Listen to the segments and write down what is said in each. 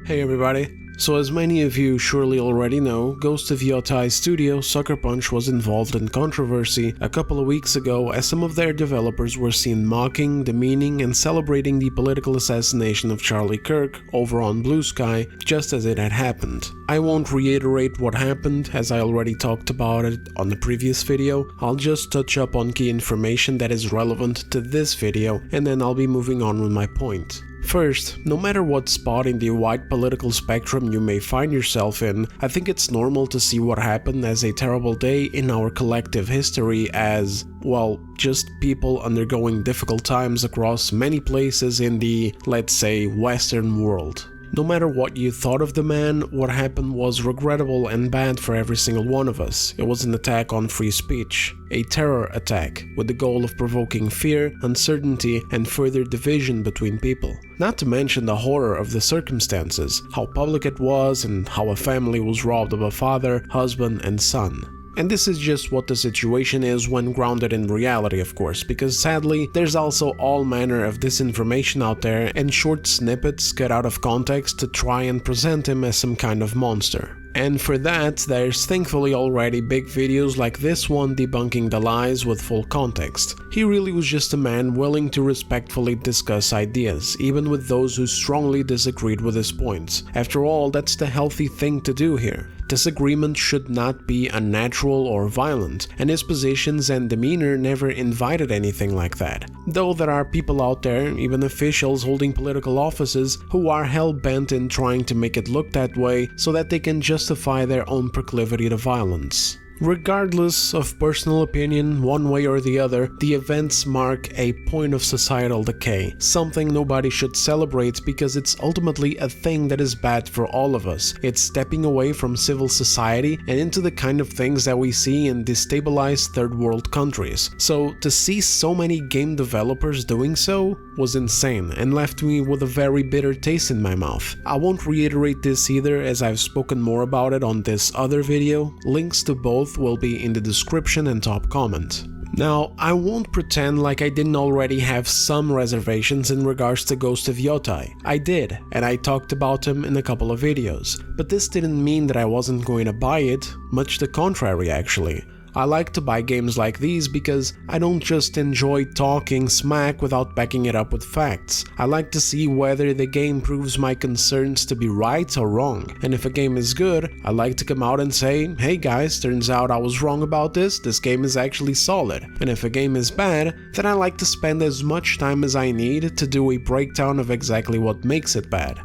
Hey everybody. So as many of you surely already know, Ghost of Yotei studio Sucker Punch was involved in controversy a couple of weeks ago as some of their developers were seen mocking, demeaning and celebrating the political assassination of Charlie Kirk over on Blue Sky just as it had happened. I won't reiterate what happened as I already talked about it on the previous video. I'll just touch up on key information that is relevant to this video and then I'll be moving on with my point. First, no matter what spot in the wide political spectrum you may find yourself in, I think it's normal to see what happened as a terrible day in our collective history as, well, just people undergoing difficult times across many places in the, let's say, Western world. No matter what you thought of the man, what happened was regrettable and bad for every single one of us. It was an attack on free speech, a terror attack, with the goal of provoking fear, uncertainty, and further division between people. Not to mention the horror of the circumstances, how public it was, and how a family was robbed of a father, husband, and son. And this is just what the situation is when grounded in reality, of course, because sadly, there's also all manner of disinformation out there and short snippets cut out of context to try and present him as some kind of monster. And for that, there's thankfully already big videos like this one debunking the lies with full context. He really was just a man willing to respectfully discuss ideas, even with those who strongly disagreed with his points. After all, that's the healthy thing to do here. Disagreement should not be unnatural or violent, and his positions and demeanor never invited anything like that. Though there are people out there, even officials holding political offices, who are hell-bent in trying to make it look that way so that they can justify their own proclivity to violence. Regardless of personal opinion, one way or the other, the events mark a point of societal decay, something nobody should celebrate because it's ultimately a thing that is bad for all of us. It's stepping away from civil society and into the kind of things that we see in destabilized third world countries. So to see so many game developers doing so was insane and left me with a very bitter taste in my mouth. I won't reiterate this either as I've spoken more about it on this other video. Links to both will be in the description and top comment. Now, I won't pretend like I didn't already have some reservations in regards to Ghost of Yotei. I did, and I talked about him in a couple of videos. But this didn't mean that I wasn't going to buy it, much the contrary actually. I like to buy games like these because I don't just enjoy talking smack without backing it up with facts. I like to see whether the game proves my concerns to be right or wrong. And if a game is good, I like to come out and say, hey guys, turns out I was wrong about this game is actually solid. And if a game is bad, then I like to spend as much time as I need to do a breakdown of exactly what makes it bad.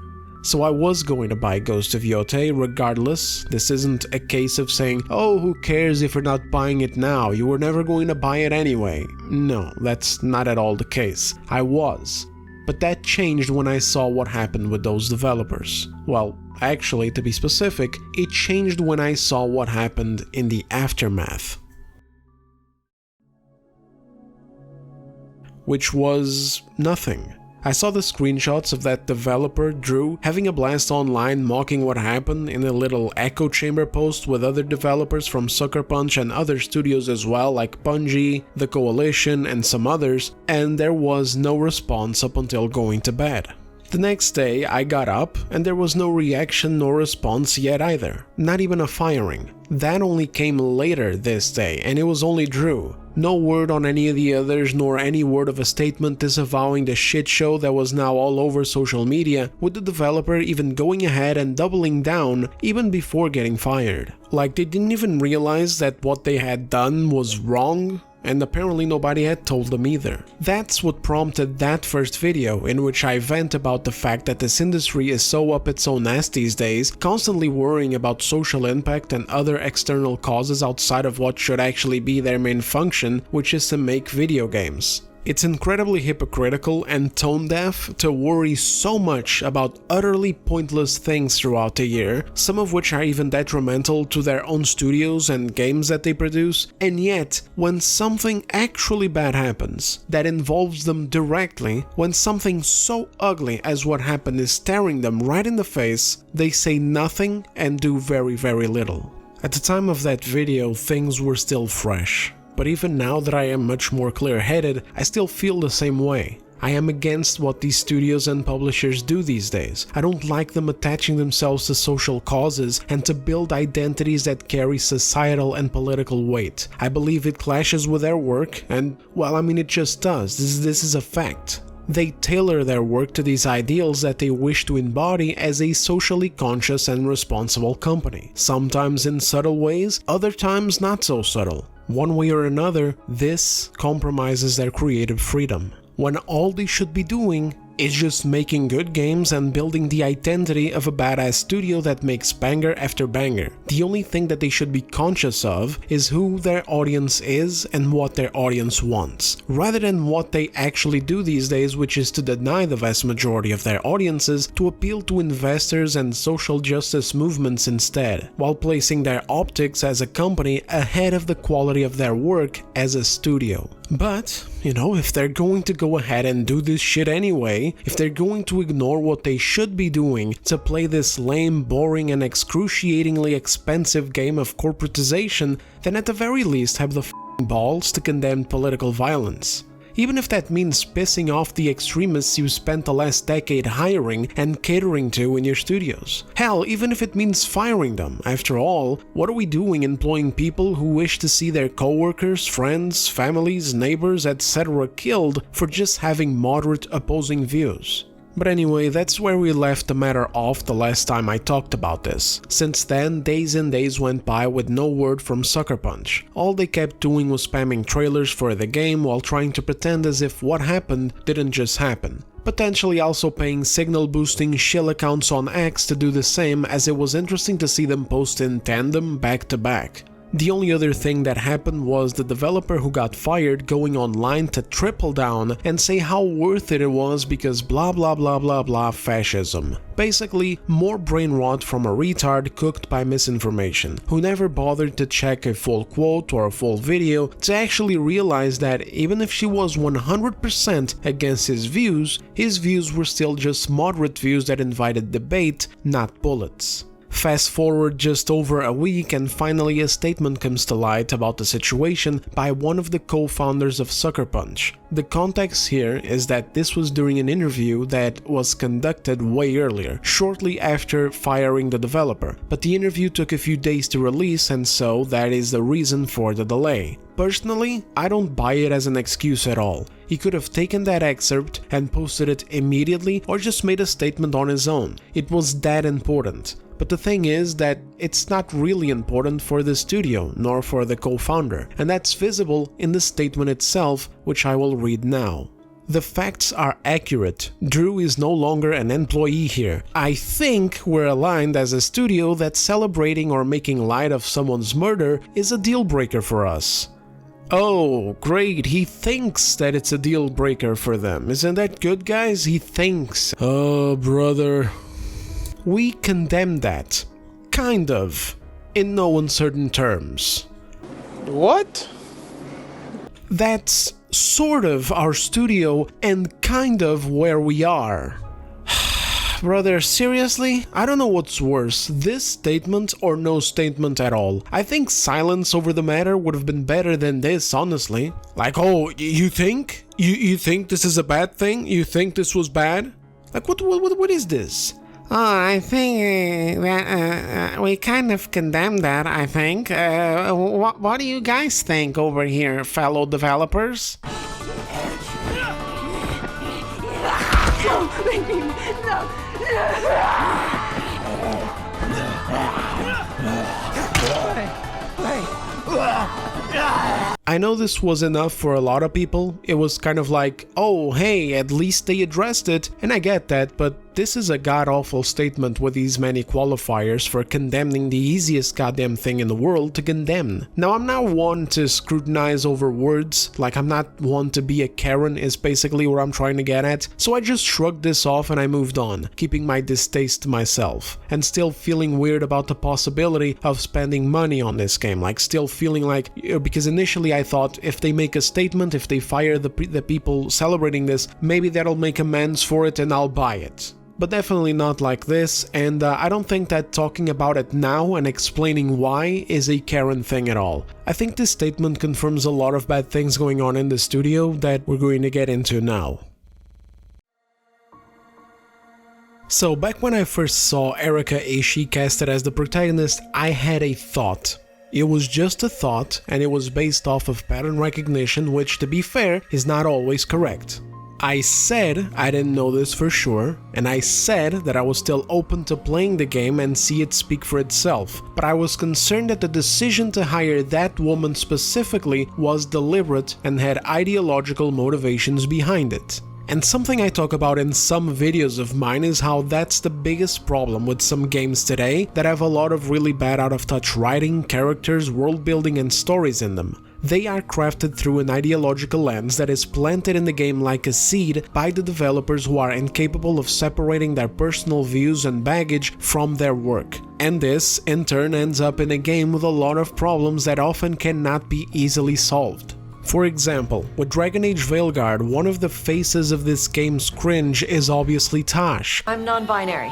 So I was going to buy Ghost of Yotei regardless. This isn't a case of saying, oh, who cares if you're not buying it now, you were never going to buy it anyway. No, that's not at all the case. I was. But that changed when I saw what happened with those developers. Well, actually, to be specific, it changed when I saw what happened in the aftermath. Which was nothing. I saw the screenshots of that developer, Drew, having a blast online mocking what happened in a little echo chamber post with other developers from Sucker Punch and other studios as well, like Bungie, The Coalition, and some others, and there was no response up until going to bed. The next day, I got up, and there was no reaction nor response yet either. Not even a firing. That only came later this day, and it was only Drew. No word on any of the others, nor any word of a statement disavowing the shit show that was now all over social media, with the developer even going ahead and doubling down even before getting fired. Like they didn't even realize that what they had done was wrong, and apparently nobody had told them either. That's what prompted that first video, in which I vent about the fact that this industry is so up its own ass these days, constantly worrying about social impact and other external causes outside of what should actually be their main function, which is to make video games. It's incredibly hypocritical and tone-deaf to worry so much about utterly pointless things throughout the year, some of which are even detrimental to their own studios and games that they produce, and yet, when something actually bad happens, that involves them directly, when something so ugly as what happened is staring them right in the face, they say nothing and do very, very little. At the time of that video, things were still fresh. But even now that I am much more clear-headed, I still feel the same way. I am against what these studios and publishers do these days. I don't like them attaching themselves to social causes and to build identities that carry societal and political weight. I believe it clashes with their work, and, well, I mean, it just does. This is a fact. They tailor their work to these ideals that they wish to embody as a socially conscious and responsible company. Sometimes in subtle ways, other times not so subtle. One way or another, this compromises their creative freedom, when all they should be doing is just making good games and building the identity of a badass studio that makes banger after banger. The only thing that they should be conscious of is who their audience is and what their audience wants, rather than what they actually do these days, which is to deny the vast majority of their audiences to appeal to investors and social justice movements instead, while placing their optics as a company ahead of the quality of their work as a studio. But, you know, if they're going to go ahead and do this shit anyway, if they're going to ignore what they should be doing to play this lame, boring, and excruciatingly expensive game of corporatization, then at the very least have the f***ing balls to condemn political violence. Even if that means pissing off the extremists you spent the last decade hiring and catering to in your studios. Hell, even if it means firing them. After all, what are we doing employing people who wish to see their coworkers, friends, families, neighbors, etc. killed for just having moderate opposing views? But anyway, that's where we left the matter off the last time I talked about this. Since then, days and days went by with no word from Sucker Punch. All they kept doing was spamming trailers for the game while trying to pretend as if what happened didn't just happen. Potentially also paying signal boosting shill accounts on X to do the same, as it was interesting to see them post in tandem back to back. The only other thing that happened was the developer who got fired going online to triple down and say how worth it was because blah blah blah blah blah fascism. Basically, more brain rot from a retard cooked by misinformation, who never bothered to check a full quote or a full video to actually realize that even if she was 100% against his views were still just moderate views that invited debate, not bullets. Fast forward just over a week and finally a statement comes to light about the situation by one of the co-founders of Sucker Punch. The context here is that this was during an interview that was conducted way earlier, shortly after firing the developer, but the interview took a few days to release and so that is the reason for the delay. Personally, I don't buy it as an excuse at all. He could have taken that excerpt and posted it immediately or just made a statement on his own. It was that important. But the thing is that it's not really important for the studio, nor for the co-founder, and that's visible in the statement itself, which I will read now. The facts are accurate. Drew is no longer an employee here. I think we're aligned as a studio that celebrating or making light of someone's murder is a deal breaker for us. Oh, great, he thinks that it's a deal breaker for them. Isn't that good, guys? He thinks. Oh, brother. We condemn that. Kind of. In no uncertain terms. What? That's sort of our studio and kind of where we are. Brother, seriously? I don't know what's worse, this statement or no statement at all. I think silence over the matter would have been better than this, honestly. Like, oh, you think? You think this is a bad thing? You think this was bad? Like, what is this? Oh, I think that we kind of condemn that, I think. What do you guys think over here, fellow developers? I know this was enough for a lot of people. It was kind of like, oh hey, at least they addressed it, and I get that, but this is a god-awful statement with these many qualifiers for condemning the easiest goddamn thing in the world to condemn. Now, I'm not one to scrutinize over words, like I'm not one to be a Karen is basically what I'm trying to get at, so I just shrugged this off and I moved on, keeping my distaste to myself, and still feeling weird about the possibility of spending money on this game, like still feeling like, because initially I thought if they make a statement, if they fire the people celebrating this, maybe that'll make amends for it and I'll buy it. But definitely not like this, and I don't think that talking about it now and explaining why is a Karen thing at all. I think this statement confirms a lot of bad things going on in the studio that we're going to get into now. So back when I first saw Erika Ishii casted as the protagonist, I had a thought. It was just a thought, and it was based off of pattern recognition, which, to be fair, is not always correct. I said I didn't know this for sure, and I said that I was still open to playing the game and see it speak for itself, but I was concerned that the decision to hire that woman specifically was deliberate and had ideological motivations behind it. And something I talk about in some videos of mine is how that's the biggest problem with some games today that have a lot of really bad out-of-touch writing, characters, world building and stories in them. They are crafted through an ideological lens that is planted in the game like a seed by the developers who are incapable of separating their personal views and baggage from their work. And this, in turn, ends up in a game with a lot of problems that often cannot be easily solved. For example, with Dragon Age Veilguard, one of the faces of this game's cringe is obviously Tosh. I'm non-binary.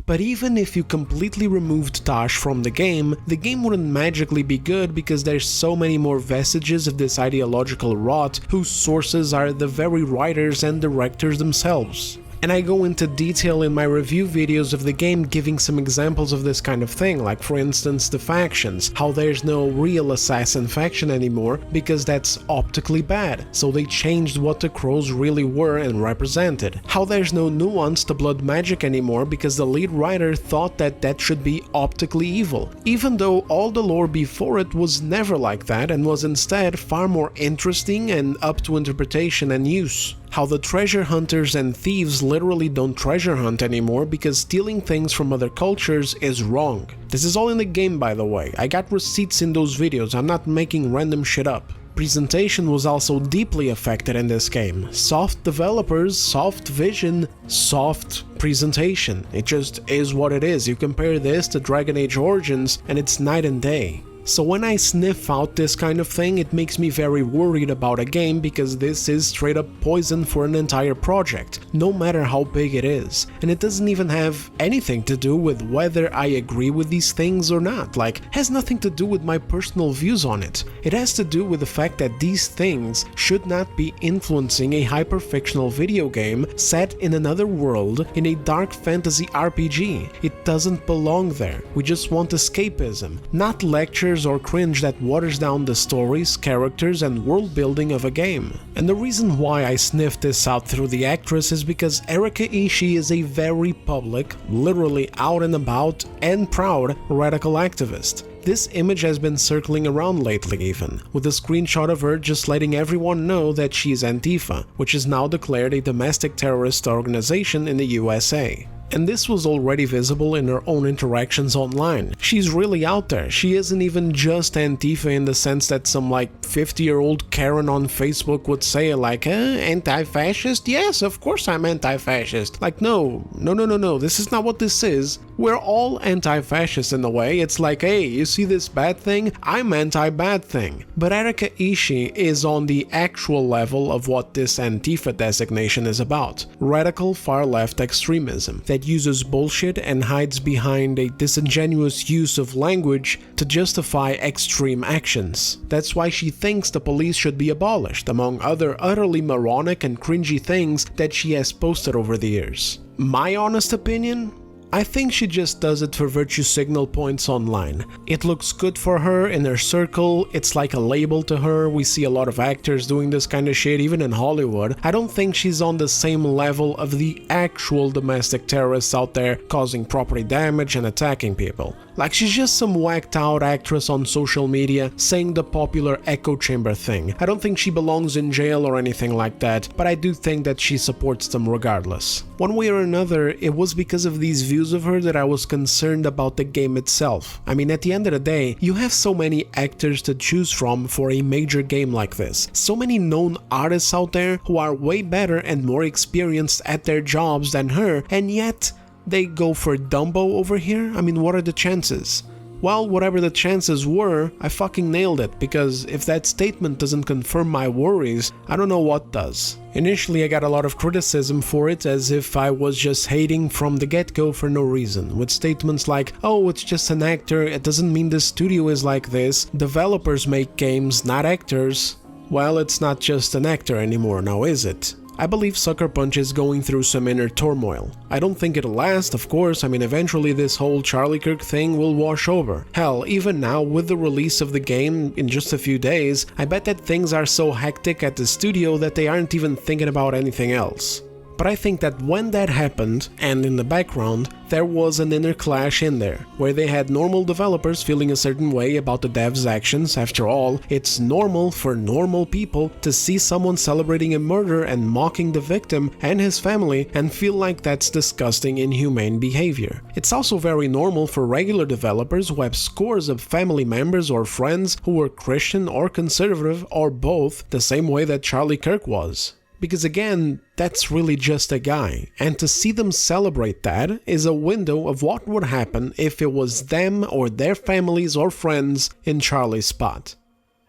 But even if you completely removed Tosh from the game wouldn't magically be good because there's so many more vestiges of this ideological rot whose sources are the very writers and directors themselves. And I go into detail in my review videos of the game giving some examples of this kind of thing, like for instance the factions, how there's no real assassin faction anymore because that's optically bad, so they changed what the crows really were and represented. How there's no nuance to blood magic anymore because the lead writer thought that that should be optically evil, even though all the lore before it was never like that and was instead far more interesting and up to interpretation and use. How the treasure hunters and thieves literally don't treasure hunt anymore because stealing things from other cultures is wrong. This is all in the game, by the way. I got receipts in those videos, I'm not making random shit up. Presentation was also deeply affected in this game. Soft developers, soft vision, soft presentation. It just is what it is. You compare this to Dragon Age Origins and it's night and day. So when I sniff out this kind of thing, it makes me very worried about a game because this is straight up poison for an entire project, no matter how big it is. And it doesn't even have anything to do with whether I agree with these things or not, like, has nothing to do with my personal views on it. It has to do with the fact that these things should not be influencing a hyper-fictional video game set in another world in a dark fantasy RPG. It doesn't belong there. We just want escapism, not lectures or cringe that waters down the stories, characters and world building of a game. And the reason why I sniffed this out through the actress is because Erika Ishii is a very public, literally out and about and proud radical activist. This image has been circling around lately even, with a screenshot of her just letting everyone know that she's Antifa, which is now declared a domestic terrorist organization in the USA. And this was already visible in her own interactions online. She's really out there. She isn't even just Antifa in the sense that some like 50-year-old Karen on Facebook would say like, anti-fascist? Yes, of course I'm anti-fascist. Like, no, this is not what this is. We're all anti-fascist in a way. It's like, hey, you see this bad thing? I'm anti-bad thing. But Erika Ishii is on the actual level of what this Antifa designation is about. Radical far-left extremism that uses bullshit and hides behind a disingenuous use of language to justify extreme actions. That's why she thinks the police should be abolished, among other utterly moronic and cringy things that she has posted over the years. My honest opinion? I think she just does it for virtue signal points online. It looks good for her in her circle, it's like a label to her. We see a lot of actors doing this kind of shit even in Hollywood. I don't think she's on the same level of the actual domestic terrorists out there causing property damage and attacking people. Like, she's just some whacked out actress on social media saying the popular echo chamber thing. I don't think she belongs in jail or anything like that, but I do think that she supports them regardless. One way or another, it was because of these views of her that I was concerned about the game itself. I mean, at the end of the day, you have so many actors to choose from for a major game like this. So many known artists out there who are way better and more experienced at their jobs than her, and yet they go for Dumbo over here? I mean, what are the chances? Well, whatever the chances were, I fucking nailed it, because if that statement doesn't confirm my worries, I don't know what does. Initially, I got a lot of criticism for it, as if I was just hating from the get-go for no reason, with statements like, oh, it's just an actor, it doesn't mean the studio is like this, developers make games, not actors. Well, it's not just an actor anymore now, is it? I believe Sucker Punch is going through some inner turmoil. I don't think it'll last, of course. I mean, eventually this whole Charlie Kirk thing will wash over. Hell, even now with the release of the game in just a few days, I bet that things are so hectic at the studio that they aren't even thinking about anything else. But I think that when that happened, and in the background, there was an inner clash in there, where they had normal developers feeling a certain way about the devs' actions. After all, it's normal for normal people to see someone celebrating a murder and mocking the victim and his family and feel like that's disgusting, inhumane behavior. It's also very normal for regular developers who have scores of family members or friends who were Christian or conservative or both, the same way that Charlie Kirk was. Because again, that's really just a guy, and to see them celebrate that is a window of what would happen if it was them or their families or friends in Charlie's spot.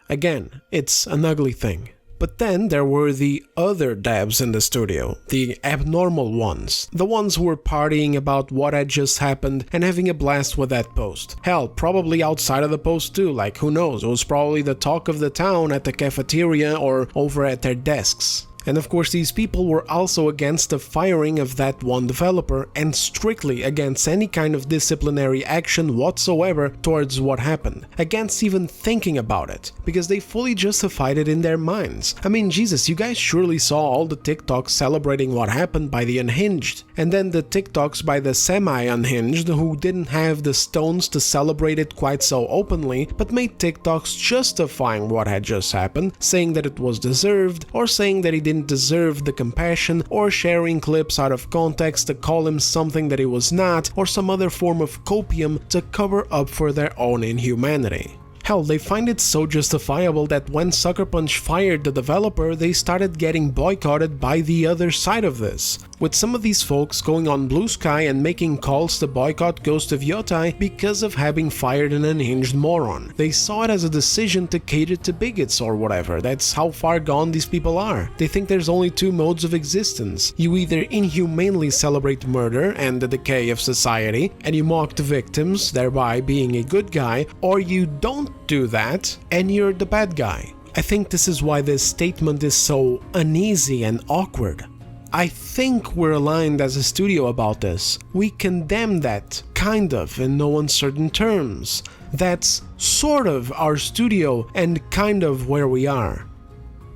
Again, it's an ugly thing. But then there were the other devs in the studio, the abnormal ones, the ones who were partying about what had just happened and having a blast with that post. Hell, probably outside of the post too, like who knows, it was probably the talk of the town at the cafeteria or over at their desks. And of course these people were also against the firing of that one developer and strictly against any kind of disciplinary action whatsoever towards what happened, against even thinking about it, because they fully justified it in their minds. I mean, Jesus, you guys surely saw all the TikToks celebrating what happened by the unhinged, and then the TikToks by the semi-unhinged who didn't have the stones to celebrate it quite so openly, but made TikToks justifying what had just happened, saying that it was deserved, or saying that he didn't deserve the compassion, or sharing clips out of context to call him something that he was not, or some other form of copium to cover up for their own inhumanity. Hell, they find it so justifiable that when Sucker Punch fired the developer, they started getting boycotted by the other side of this, with some of these folks going on Blue Sky and making calls to boycott Ghost of Yotei because of having fired an unhinged moron. They saw it as a decision to cater to bigots or whatever. That's how far gone these people are. They think there's only two modes of existence. You either inhumanely celebrate murder and the decay of society, and you mock the victims, thereby being a good guy, or you don't do that and you're the bad guy. I think this is why this statement is so uneasy and awkward. I think we're aligned as a studio about this. We condemn that, kind of, in no uncertain terms. That's sort of our studio and kind of where we are.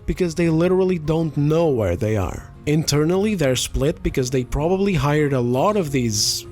Because they literally don't know where they are. Internally, they're split because they probably hired a lot of these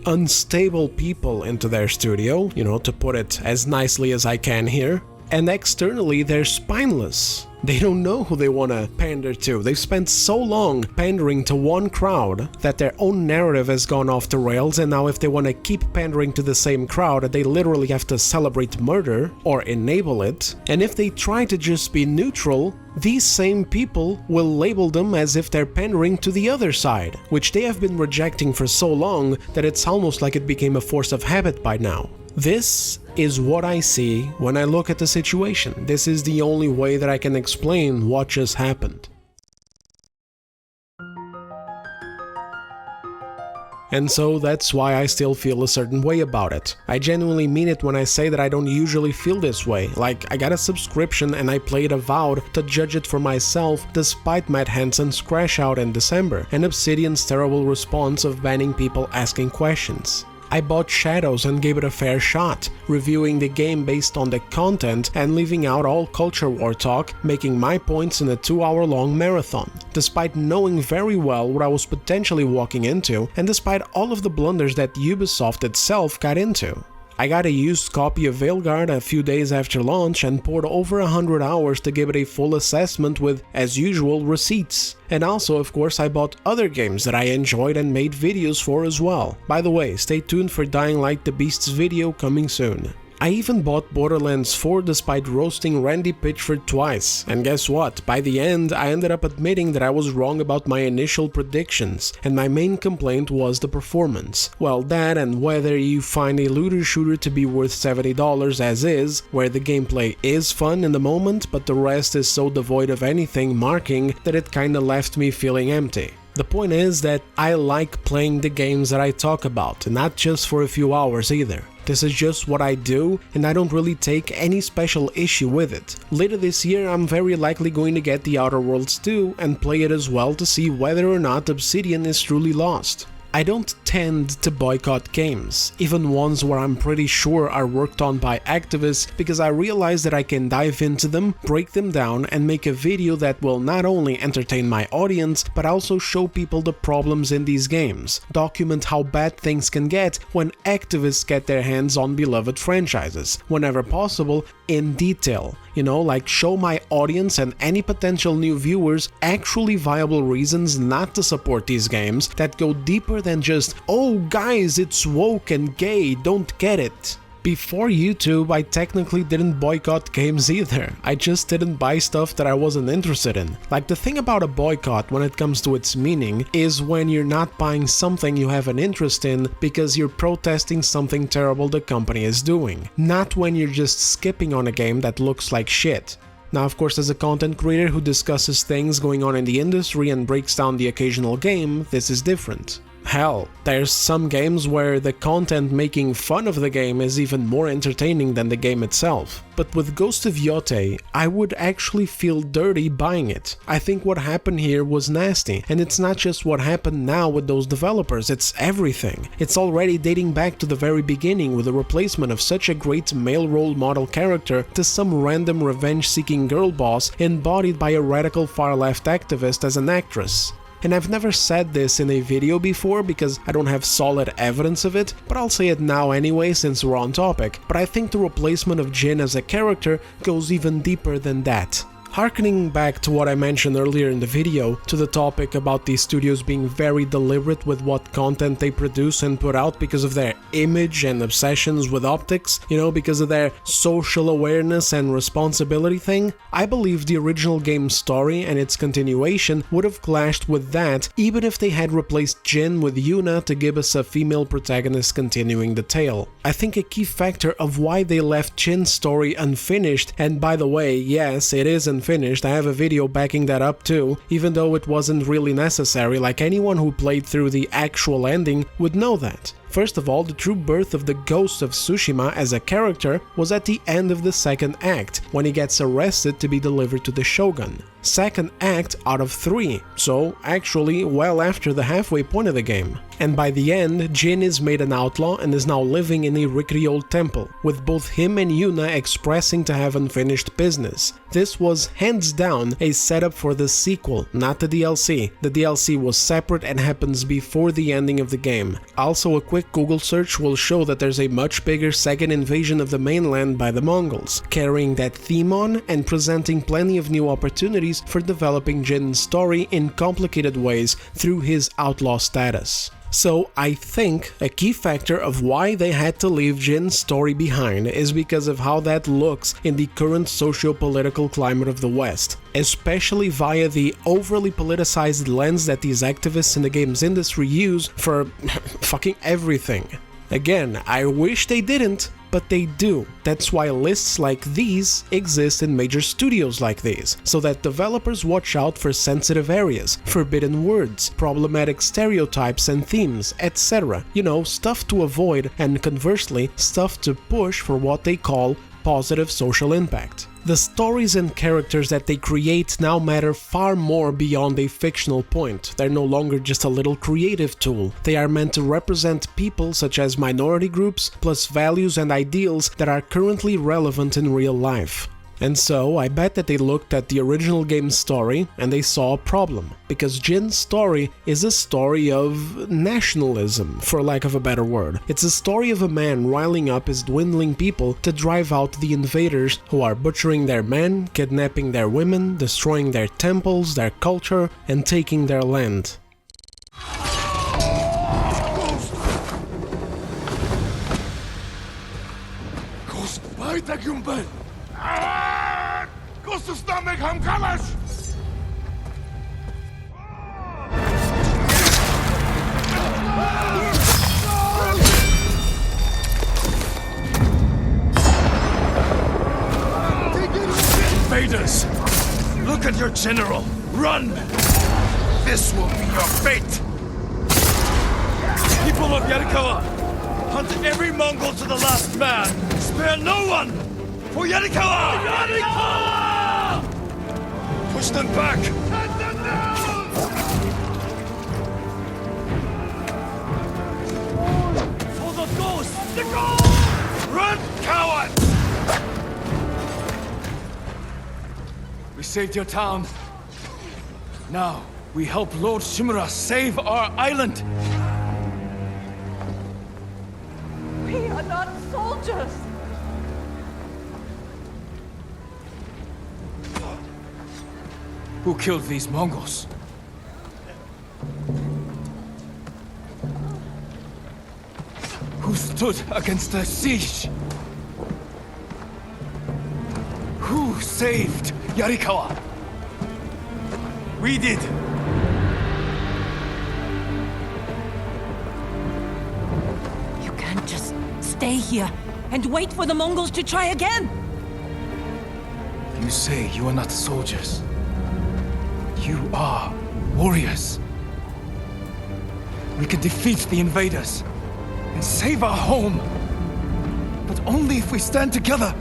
unstable people into their studio, you know, to put it as nicely as I can here. And externally, they're spineless. They don't know who they want to pander to. They've spent so long pandering to one crowd that their own narrative has gone off the rails, and now if they want to keep pandering to the same crowd, they literally have to celebrate murder or enable it. And if they try to just be neutral, these same people will label them as if they're pandering to the other side, which they have been rejecting for so long that it's almost like it became a force of habit by now. This is what I see when I look at the situation. This is the only way that I can explain what just happened. And so that's why I still feel a certain way about it. I genuinely mean it when I say that I don't usually feel this way. Like, I got a subscription and I played Avowed to judge it for myself despite Matt Hansen's crash out in December and Obsidian's terrible response of banning people asking questions. I bought Shadows and gave it a fair shot, reviewing the game based on the content and leaving out all culture war talk, making my points in a 2-hour-long marathon, despite knowing very well what I was potentially walking into, and despite all of the blunders that Ubisoft itself got into. I got a used copy of Veilguard a few days after launch and poured over 100 hours to give it a full assessment with, as usual, receipts. And also, of course, I bought other games that I enjoyed and made videos for as well. By the way, stay tuned for Dying Light the Beast's video coming soon. I even bought Borderlands 4 despite roasting Randy Pitchford twice, and guess what, by the end I ended up admitting that I was wrong about my initial predictions, and my main complaint was the performance. Well, that and whether you find a looter shooter to be worth $70 as is, where the gameplay is fun in the moment but the rest is so devoid of anything marking that it kinda left me feeling empty. The point is that I like playing the games that I talk about, not just for a few hours either. This is just what I do, and I don't really take any special issue with it. Later this year, I'm very likely going to get The Outer Worlds 2 and play it as well to see whether or not Obsidian is truly lost. I don't tend to boycott games, even ones where I'm pretty sure are worked on by activists, because I realize that I can dive into them, break them down, and make a video that will not only entertain my audience, but also show people the problems in these games, document how bad things can get when activists get their hands on beloved franchises, whenever possible, in detail. You know, like show my audience and any potential new viewers actually viable reasons not to support these games that go deeper than just, oh guys, it's woke and gay, don't get it. Before YouTube, I technically didn't boycott games either. I just didn't buy stuff that I wasn't interested in. Like, the thing about a boycott when it comes to its meaning is when you're not buying something you have an interest in because you're protesting something terrible the company is doing, not when you're just skipping on a game that looks like shit. Now, of course, as a content creator who discusses things going on in the industry and breaks down the occasional game, this is different. Hell, there's some games where the content making fun of the game is even more entertaining than the game itself. But with Ghost of Yotei, I would actually feel dirty buying it. I think what happened here was nasty, and it's not just what happened now with those developers, it's everything. It's already dating back to the very beginning with the replacement of such a great male role model character to some random revenge-seeking girl boss embodied by a radical far-left activist as an actress. And I've never said this in a video before because I don't have solid evidence of it, but I'll say it now anyway since we're on topic. But I think the replacement of Jin as a character goes even deeper than that. Harkening back to what I mentioned earlier in the video, to the topic about these studios being very deliberate with what content they produce and put out because of their image and obsessions with optics, you know, because of their social awareness and responsibility thing, I believe the original game's story and its continuation would have clashed with that even if they had replaced Jin with Yuna to give us a female protagonist continuing the tale. I think a key factor of why they left Jin's story unfinished, and by the way, yes, it is unfinished, I have a video backing that up too, even though it wasn't really necessary, like anyone who played through the actual ending would know that. First of all, the true birth of the Ghost of Tsushima as a character was at the end of the second act, when he gets arrested to be delivered to the Shogun. Second act out of 3, so actually well after the halfway point of the game. And by the end, Jin is made an outlaw and is now living in a rickety old temple, with both him and Yuna expressing to have unfinished business. This was hands down a setup for the sequel, not the DLC. The DLC was separate and happens before the ending of the game. Also, a quick Google search will show that there's a much bigger second invasion of the mainland by the Mongols, carrying that theme on and presenting plenty of new opportunities for developing Jin's story in complicated ways through his outlaw status. So I think a key factor of why they had to leave Jin's story behind is because of how that looks in the current socio-political climate of the West, especially via the overly politicized lens that these activists in the games industry use for fucking everything. Again, I wish they didn't, but they do. That's why lists like these exist in major studios like these, so that developers watch out for sensitive areas, forbidden words, problematic stereotypes and themes, etc. You know, stuff to avoid, and conversely, stuff to push for what they call positive social impact. The stories and characters that they create now matter far more beyond a fictional point. They're no longer just a little creative tool. They are meant to represent people such as minority groups, plus values and ideals that are currently relevant in real life. And so, I bet that they looked at the original game's story and they saw a problem, because Jin's story is a story of nationalism, for lack of a better word. It's a story of a man riling up his dwindling people to drive out the invaders who are butchering their men, kidnapping their women, destroying their temples, their culture, and taking their land. Invaders! Look at your general! Run! This will be your fate! People of Yarikawa! Hunt every Mongol to the last man! Spare no one! For Yarikawa! Yarikawa! Push them back! Cut them down! For the ghost! The ghost! Run, coward! We saved your town. Now, we help Lord Shimura save our island! We are not soldiers! Who killed these Mongols? Who stood against the siege? Who saved Yarikawa? We did. You can't just stay here and wait for the Mongols to try again! You say you are not soldiers. You are warriors. We can defeat the invaders and save our home. But only if we stand together.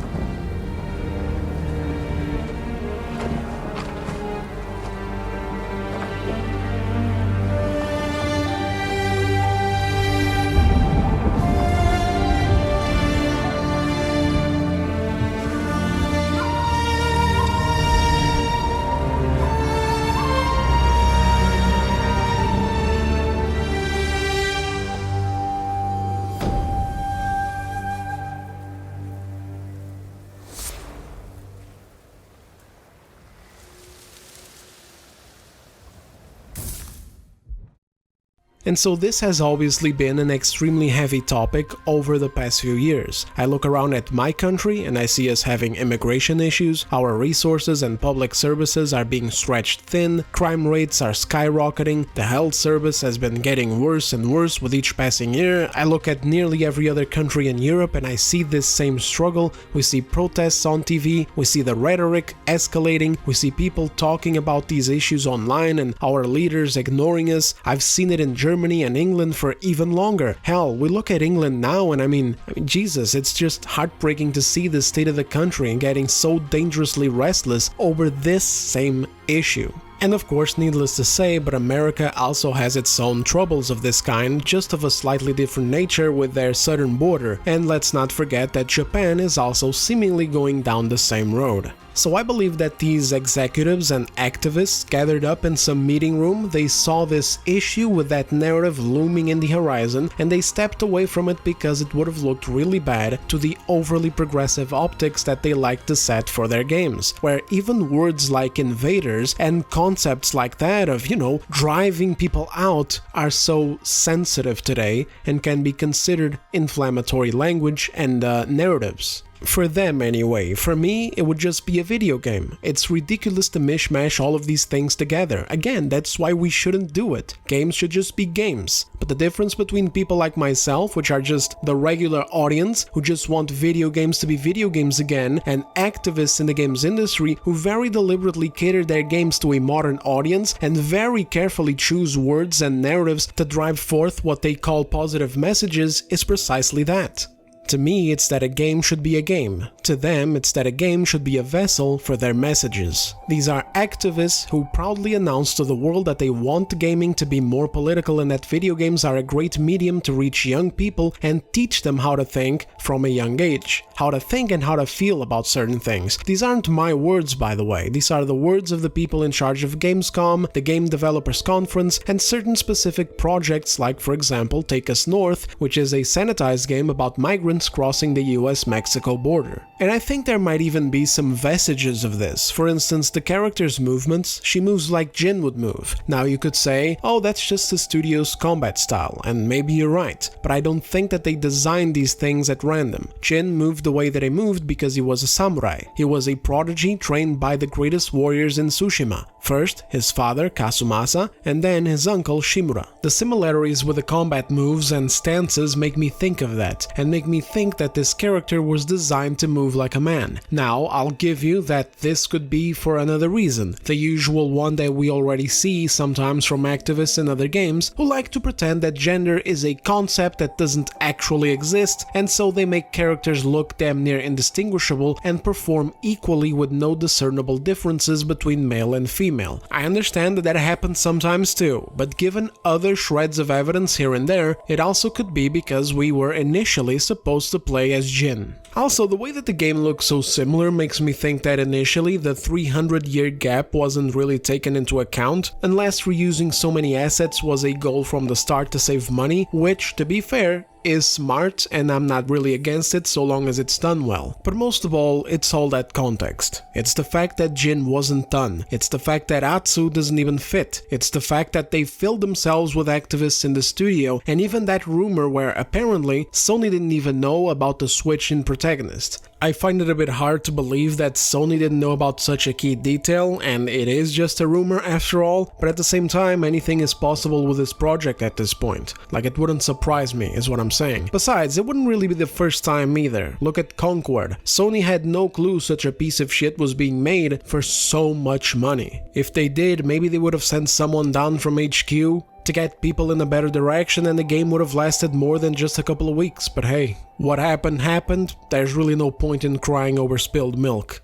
And so this has obviously been an extremely heavy topic over the past few years. I look around at my country and I see us having immigration issues, our resources and public services are being stretched thin, crime rates are skyrocketing, the health service has been getting worse and worse with each passing year. I look at nearly every other country in Europe and I see this same struggle. We see protests on TV, we see the rhetoric escalating, we see people talking about these issues online and our leaders ignoring us. I've seen it in Germany and England for even longer. Hell, we look at England now and I mean, Jesus, it's just heartbreaking to see the state of the country and getting so dangerously restless over this same issue. And of course, needless to say, but America also has its own troubles of this kind, just of a slightly different nature with their southern border. And let's not forget that Japan is also seemingly going down the same road. So I believe that these executives and activists gathered up in some meeting room, they saw this issue with that narrative looming in the horizon and they stepped away from it because it would have looked really bad to the overly progressive optics that they like to set for their games, where even words like invaders and concepts like that of, driving people out are so sensitive today and can be considered inflammatory language and narratives. For them anyway. For me, it would just be a video game. It's ridiculous to mishmash all of these things together. Again, that's why we shouldn't do it. Games should just be games. But the difference between people like myself, which are just the regular audience who just want video games to be video games again, and activists in the games industry who very deliberately cater their games to a modern audience and very carefully choose words and narratives to drive forth what they call positive messages, is precisely that. To me, it's that a game should be a game. To them, it's that a game should be a vessel for their messages. These are activists who proudly announce to the world that they want gaming to be more political and that video games are a great medium to reach young people and teach them how to think from a young age. How to think and how to feel about certain things. These aren't my words, by the way. These are the words of the people in charge of Gamescom, the Game Developers Conference, and certain specific projects like, for example, Take Us North, which is a sanitized game about migrants crossing the US-Mexico border. And I think there might even be some vestiges of this. For instance, the character's movements, she moves like Jin would move. Now you could say, oh, that's just the studio's combat style, and maybe you're right, but I don't think that they designed these things at random. Jin moved the way that he moved because he was a samurai. He was a prodigy trained by the greatest warriors in Tsushima. First, his father, Kazumasa, and then his uncle, Shimura. The similarities with the combat moves and stances make me think of that, and make me think that this character was designed to move like a man. Now, I'll give you that this could be for another reason, the usual one that we already see sometimes from activists in other games, who like to pretend that gender is a concept that doesn't actually exist, and so they make characters look damn near indistinguishable and perform equally with no discernible differences between male and female. I understand that happens sometimes too, but given other shreds of evidence here and there, it also could be because we were initially supposed to play as Jin. Also, the way that the game looks so similar makes me think that initially the 300-year gap wasn't really taken into account, unless reusing so many assets was a goal from the start to save money, which, to be fair, is smart, and I'm not really against it so long as it's done well. But most of all, it's all that context. It's the fact that Jin wasn't done. It's the fact that Atsu doesn't even fit. It's the fact that they filled themselves with activists in the studio, and even that rumor where apparently Sony didn't even know about the switch in protagonist. I find it a bit hard to believe that Sony didn't know about such a key detail, and it is just a rumor after all, but at the same time, anything is possible with this project at this point. Like, it wouldn't surprise me, is what I'm saying. Besides, it wouldn't really be the first time either. Look at Concord. Sony had no clue such a piece of shit was being made for so much money. If they did, maybe they would have sent someone down from HQ to get people in a better direction, and the game would have lasted more than just a couple of weeks. But hey, what happened happened. There's really no point in crying over spilled milk.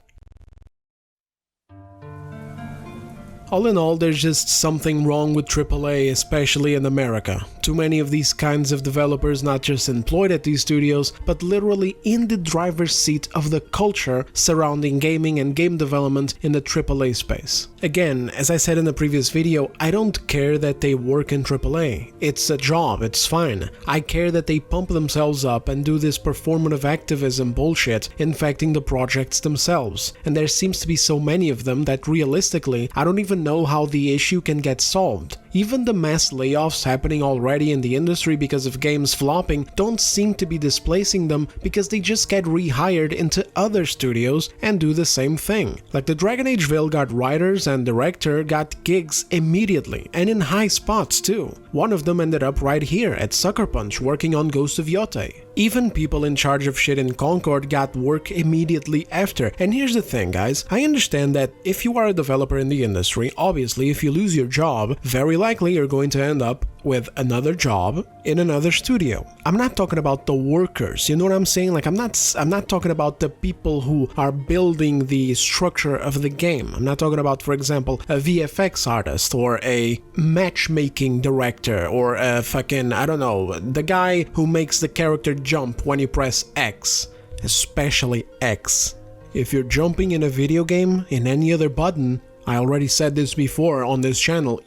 All in all, there's just something wrong with AAA, especially in America. Too many of these kinds of developers not just employed at these studios, but literally in the driver's seat of the culture surrounding gaming and game development in the AAA space. Again, as I said in the previous video, I don't care that they work in AAA. It's a job, it's fine. I care that they pump themselves up and do this performative activism bullshit, infecting the projects themselves. And there seems to be so many of them that realistically, I don't even know how the issue can get solved. Even the mass layoffs happening already in the industry because of games flopping don't seem to be displacing them, because they just get rehired into other studios and do the same thing. Like the Dragon Age Veil got writers and director got gigs immediately, and in high spots too. One of them ended up right here at Sucker Punch working on Ghost of Yotei. Even people in charge of shit in Concord got work immediately after. And here's the thing, guys, I understand that if you are a developer in the industry, obviously if you lose your job, very likely you're going to end up with another job in another studio. I'm not talking about the workers, you know what I'm saying? Like, I'm not talking about the people who are building the structure of the game. I'm not talking about, for example, a VFX artist or a matchmaking director or a fucking, I don't know, the guy who makes the character jump when you press X, especially X. If you're jumping in a video game, in any other button, I already said this before on this channel,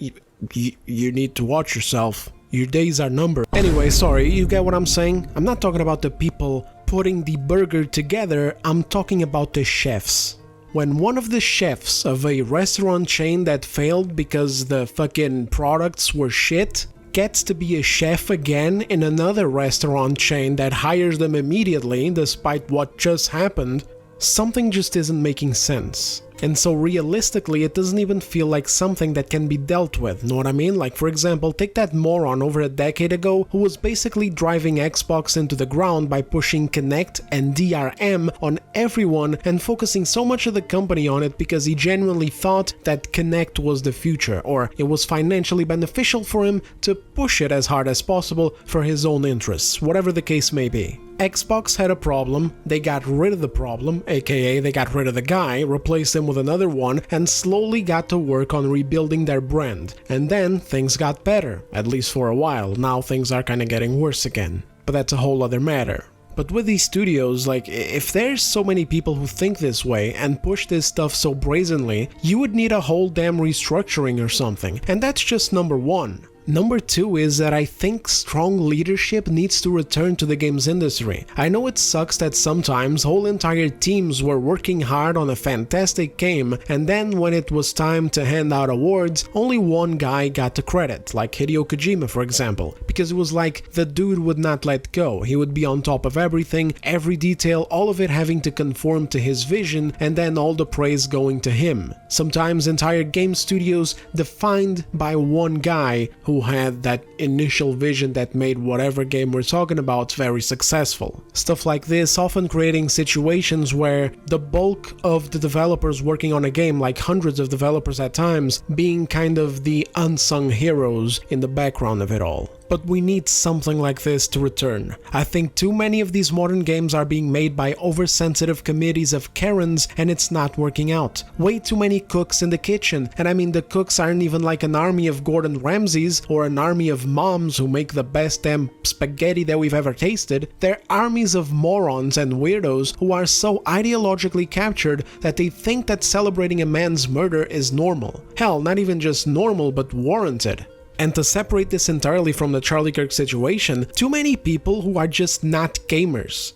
you need to watch yourself. Your days are numbered. Anyway, sorry, you get what I'm saying? I'm not talking about the people putting the burger together, I'm talking about the chefs. When one of the chefs of a restaurant chain that failed because the fucking products were shit gets to be a chef again in another restaurant chain that hires them immediately despite what just happened, something just isn't making sense. And so realistically, it doesn't even feel like something that can be dealt with, know what I mean? Like, for example, take that moron over a decade ago who was basically driving Xbox into the ground by pushing Kinect and DRM on everyone and focusing so much of the company on it because he genuinely thought that Kinect was the future, or it was financially beneficial for him to push it as hard as possible for his own interests, whatever the case may be. Xbox had a problem, they got rid of the problem, aka they got rid of the guy, replaced him with another one, and slowly got to work on rebuilding their brand. And then things got better, at least for a while. Now things are kinda getting worse again. But that's a whole other matter. But with these studios, like, if there's so many people who think this way and push this stuff so brazenly, you would need a whole damn restructuring or something. And that's just number one. Number 2 is that I think strong leadership needs to return to the games industry. I know it sucks that sometimes whole entire teams were working hard on a fantastic game, and then when it was time to hand out awards, only one guy got the credit, like Hideo Kojima for example, because it was like the dude would not let go. He would be on top of everything, every detail, all of it having to conform to his vision, and then all the praise going to him. Sometimes entire game studios defined by one guy who had that initial vision that made whatever game we're talking about very successful. Stuff like this often creating situations where the bulk of the developers working on a game, like hundreds of developers at times, being kind of the unsung heroes in the background of it all. But we need something like this to return. I think too many of these modern games are being made by oversensitive committees of Karens, and it's not working out. Way too many cooks in the kitchen, and I mean the cooks aren't even like an army of Gordon Ramsays or an army of moms who make the best damn spaghetti that we've ever tasted. They're armies of morons and weirdos who are so ideologically captured that they think that celebrating a man's murder is normal. Hell, not even just normal, but warranted. And to separate this entirely from the Charlie Kirk situation, too many people who are just not gamers.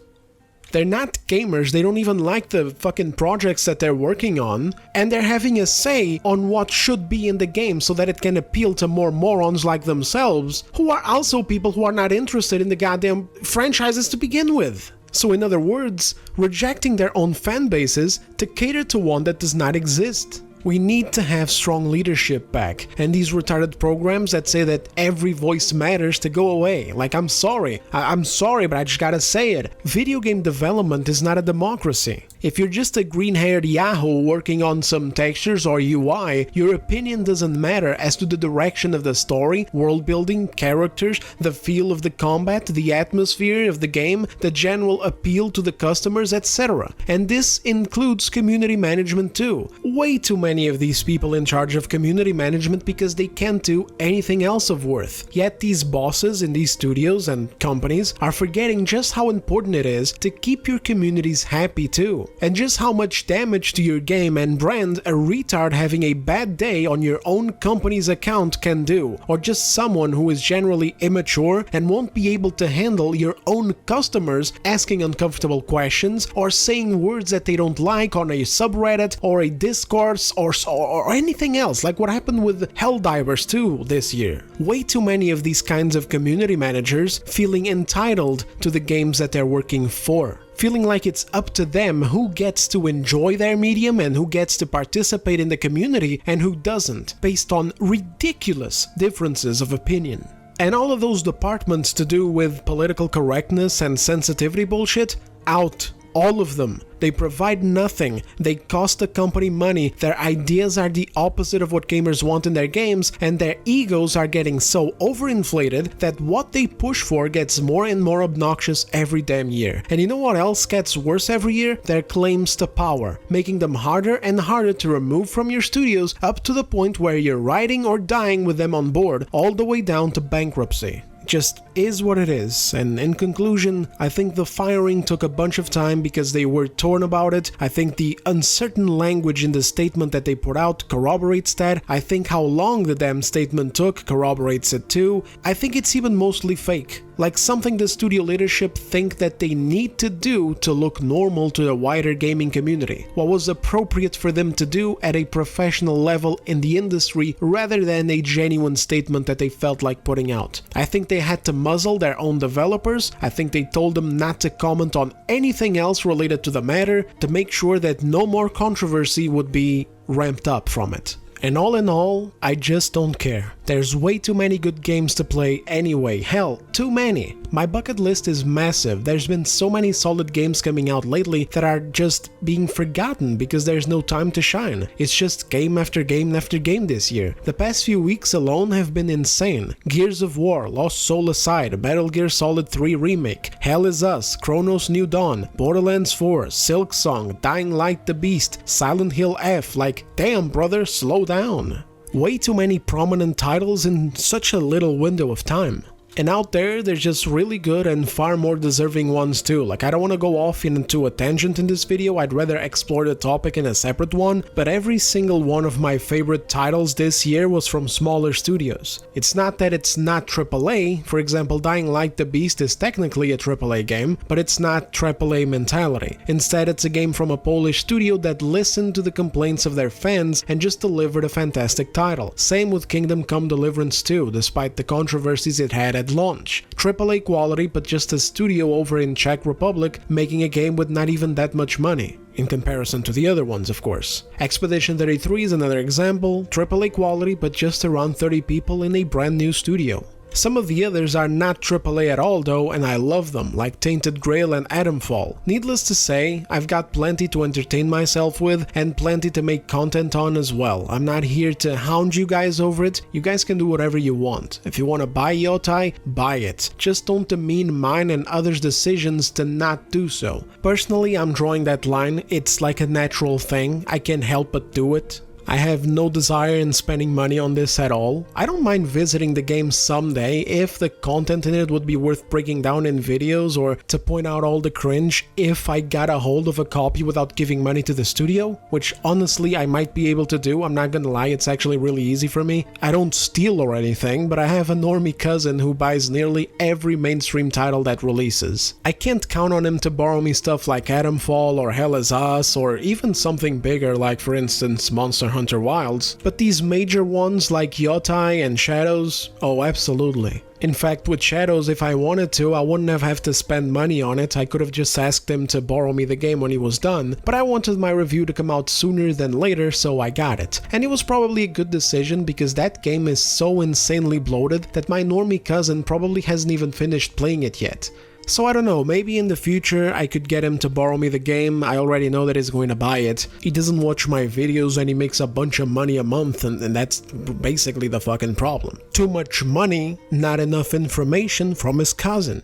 They're not gamers, they don't even like the fucking projects that they're working on, and they're having a say on what should be in the game so that it can appeal to more morons like themselves, who are also people who are not interested in the goddamn franchises to begin with. So in other words, rejecting their own fan bases to cater to one that does not exist. We need to have strong leadership back, and these retarded programs that say that every voice matters to go away. Like, I'm sorry, I'm sorry, but I just gotta say it. Video game development is not a democracy. If you're just a green-haired yahoo working on some textures or UI, your opinion doesn't matter as to the direction of the story, world building, characters, the feel of the combat, the atmosphere of the game, the general appeal to the customers, etc. And this includes community management too. Way too many of these people in charge of community management because they can't do anything else of worth. Yet these bosses in these studios and companies are forgetting just how important it is to keep your communities happy too. And just how much damage to your game and brand a retard having a bad day on your own company's account can do, or just someone who is generally immature and won't be able to handle your own customers asking uncomfortable questions or saying words that they don't like on a subreddit or a discourse or anything else, like what happened with Helldivers 2 this year. Way too many of these kinds of community managers feeling entitled to the games that they're working for. Feeling like it's up to them who gets to enjoy their medium and who gets to participate in the community and who doesn't, based on ridiculous differences of opinion. And all of those departments to do with political correctness and sensitivity bullshit, out. All of them. They provide nothing, they cost the company money, their ideas are the opposite of what gamers want in their games, and their egos are getting so overinflated that what they push for gets more and more obnoxious every damn year. And you know what else gets worse every year? Their claims to power, making them harder and harder to remove from your studios up to the point where you're riding or dying with them on board, all the way down to bankruptcy. Just is what it is, and in conclusion, I think the firing took a bunch of time because they were torn about it. I think the uncertain language in the statement that they put out corroborates that. I think how long the damn statement took corroborates it too. I think it's even mostly fake, like something the studio leadership think that they need to do to look normal to the wider gaming community, what was appropriate for them to do at a professional level in the industry rather than a genuine statement that they felt like putting out. I think they had to muzzle their own developers. I think they told them not to comment on anything else related to the matter to make sure that no more controversy would be ramped up from it. And all in all, I just don't care. There's way too many good games to play anyway. Hell, too many. My bucket list is massive. There's been so many solid games coming out lately that are just being forgotten because there's no time to shine. It's just game after game after game this year. The past few weeks alone have been insane. Gears of War, Lost Soul aside, Metal Gear Solid 3 Remake, Hell Is Us, Chronos New Dawn, Borderlands 4, Silksong, Dying Light the Beast, Silent Hill F, like, damn brother, slow down. Way too many prominent titles in such a little window of time. And out there, there's just really good and far more deserving ones too. Like, I don't want to go off into a tangent in this video, I'd rather explore the topic in a separate one, but every single one of my favorite titles this year was from smaller studios. It's not that it's not AAA, for example, Dying Light the Beast is technically a AAA game, but it's not AAA mentality. Instead, it's a game from a Polish studio that listened to the complaints of their fans and just delivered a fantastic title. Same with Kingdom Come Deliverance 2, despite the controversies it had at launch. AAA quality, but just a studio over in Czech Republic making a game with not even that much money. In comparison to the other ones, of course. Expedition 33 is another example, AAA quality, but just around 30 people in a brand new studio. Some of the others are not AAA at all though, and I love them, like Tainted Grail and Atomfall. Needless to say, I've got plenty to entertain myself with, and plenty to make content on as well. I'm not here to hound you guys over it, you guys can do whatever you want. If you want to buy Yotei, buy it. Just don't demean mine and others' decisions to not do so. Personally, I'm drawing that line, it's like a natural thing, I can't help but do it. I have no desire in spending money on this at all. I don't mind visiting the game someday if the content in it would be worth breaking down in videos, or to point out all the cringe if I got a hold of a copy without giving money to the studio, which honestly I might be able to do, I'm not gonna lie, it's actually really easy for me. I don't steal or anything, but I have a normie cousin who buys nearly every mainstream title that releases. I can't count on him to borrow me stuff like Atomfall or Hell Is Us, or even something bigger like for instance Monster Hunter Wilds, but these major ones like Yotei and Shadows, oh absolutely. In fact, with Shadows, if I wanted to, I wouldn't have to spend money on it, I could have just asked him to borrow me the game when he was done, but I wanted my review to come out sooner than later, so I got it. And it was probably a good decision because that game is so insanely bloated that my normie cousin probably hasn't even finished playing it yet. So I don't know, maybe in the future I could get him to borrow me the game, I already know that he's going to buy it. He doesn't watch my videos and he makes a bunch of money a month, and that's basically the fucking problem. Too much money, not enough information from his cousin.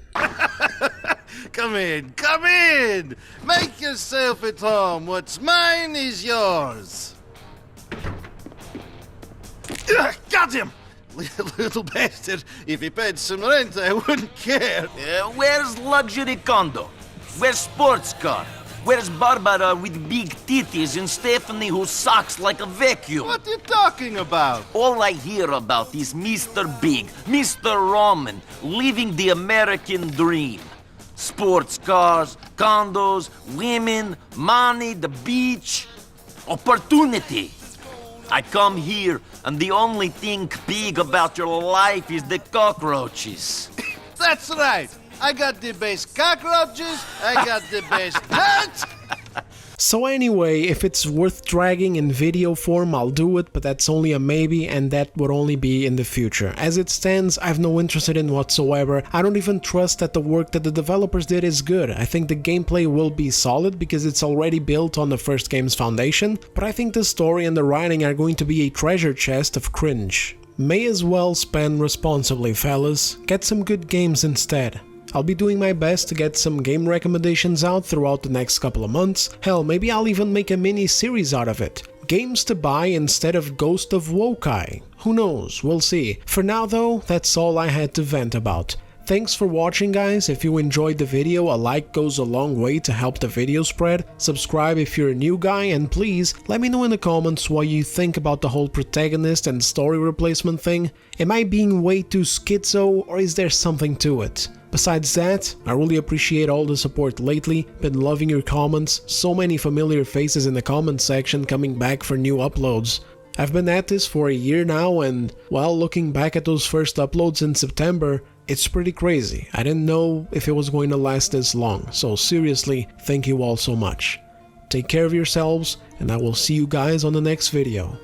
Come in! Make yourself at home, what's mine is yours! Got him! Little bastard, if he paid some rent, I wouldn't care. Where's luxury condo? Where's sports car? Where's Barbara with big titties and Stephanie who sucks like a vacuum? What are you talking about? All I hear about is Mr. Big, Mr. Roman, living the American dream. Sports cars, condos, women, money, the beach, opportunity. I come here, and the only thing big about your life is the cockroaches. That's right. I got the best cockroaches, I got the best pets. So anyway, if it's worth dragging in video form, I'll do it, but that's only a maybe, and that would only be in the future. As it stands, I have no interest in it whatsoever. I don't even trust that the work that the developers did is good. I think the gameplay will be solid because it's already built on the first game's foundation, but I think the story and the writing are going to be a treasure chest of cringe. May as well spend responsibly, fellas. Get some good games instead. I'll be doing my best to get some game recommendations out throughout the next couple of months. Hell, maybe I'll even make a mini series out of it. Games to buy instead of Ghost of Yotei. Who knows, we'll see. For now though, that's all I had to vent about. Thanks for watching guys, if you enjoyed the video a like goes a long way to help the video spread, subscribe if you're a new guy, and please let me know in the comments what you think about the whole protagonist and story replacement thing. Am I being way too schizo or is there something to it? Besides that, I really appreciate all the support lately, been loving your comments, so many familiar faces in the comment section coming back for new uploads. I've been at this for a year now and, well, looking back at those first uploads in September, it's pretty crazy. I didn't know if it was going to last this long, so seriously, thank you all so much. Take care of yourselves, and I will see you guys on the next video.